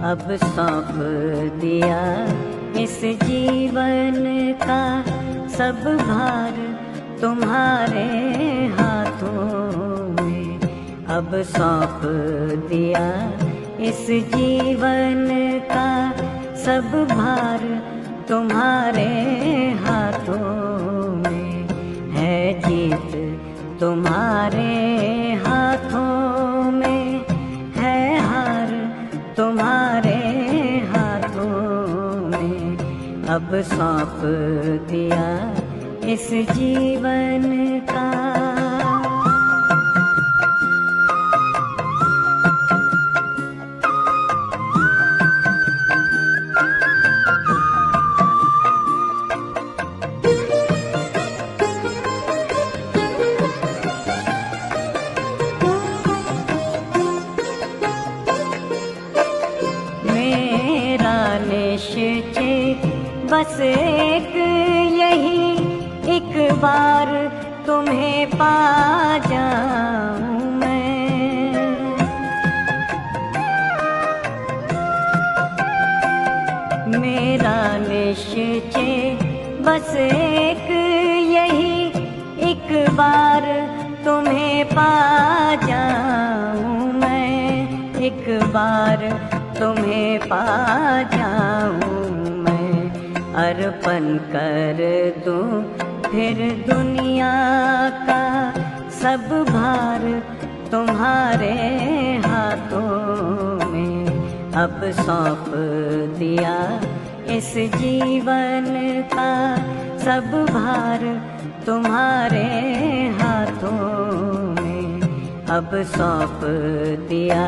अब सौंप दिया इस जीवन का सब भार तुम्हारे हाथों में। अब सौंप दिया इस जीवन का सब भार तुम्हारे हाथों में। है जीत तुम्हारे हाथों में, है हार तुम्हारे हाथों में। अब सौंप दिया इस जीवन का। बस एक यही एक बार तुम्हें पा जाऊं मैं। मेरा निश्चय बस एक यही एक बार तुम्हें पा जाऊं मैं। एक बार तुम्हें पा जाऊं, अर्पण कर दूं फिर दुनिया का सब भार तुम्हारे हाथों में। अब सौंप दिया इस जीवन का सब भार तुम्हारे हाथों में। अब सौंप दिया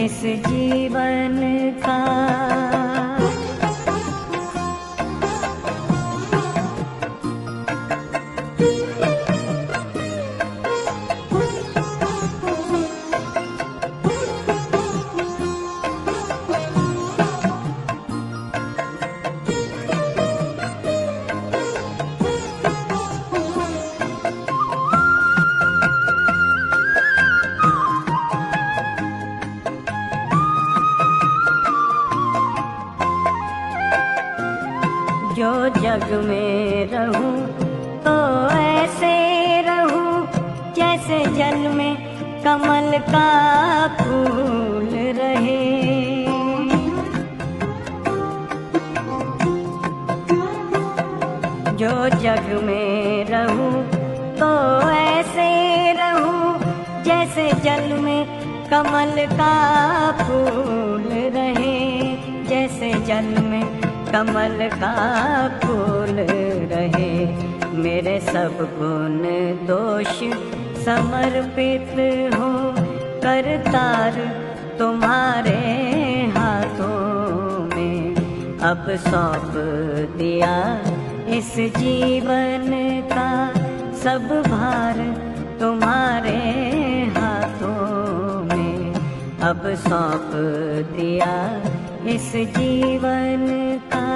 इस जीवन का। जो जग में रहूं तो ऐसे रहूं जैसे जल में कमल का फूल रहे। जो जग में रहूं तो ऐसे रहूं जैसे जल में कमल का फूल रहे। जैसे जल में कमल का फूल रहे। मेरे सब गुण दोष समर्पित हो करतार तुम्हारे हाथों में। अब सौंप दिया इस जीवन का सब भार तुम्हारे हाथों में। अब सौंप दिया इस जीवन का।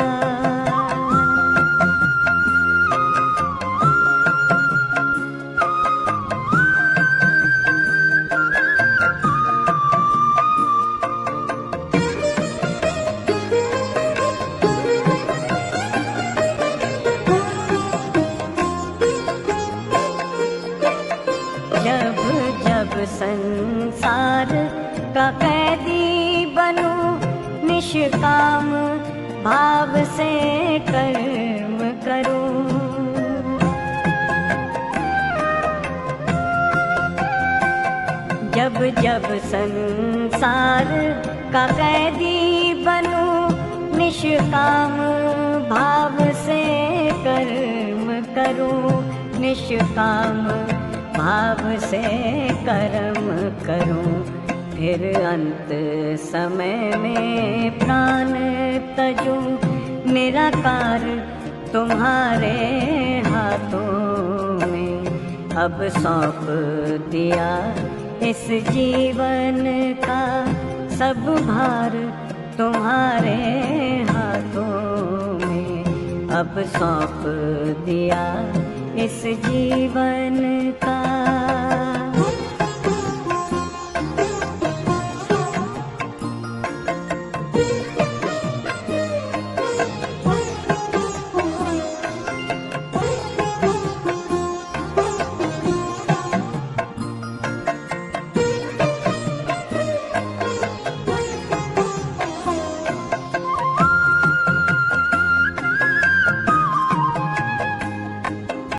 जब जब संसार का कैदी बनूं, निष्काम भाव से कर्म करूं। जब जब संसार का कैदी बनूं, निष्काम भाव से कर्म करूं। निष्काम भाव से कर्म करूं। फिर अंत समय में प्राण तजूं, निराकार तुम्हारे हाथों में। अब सौंप दिया इस जीवन का सब भार तुम्हारे हाथों में। अब सौंप दिया इस जीवन का।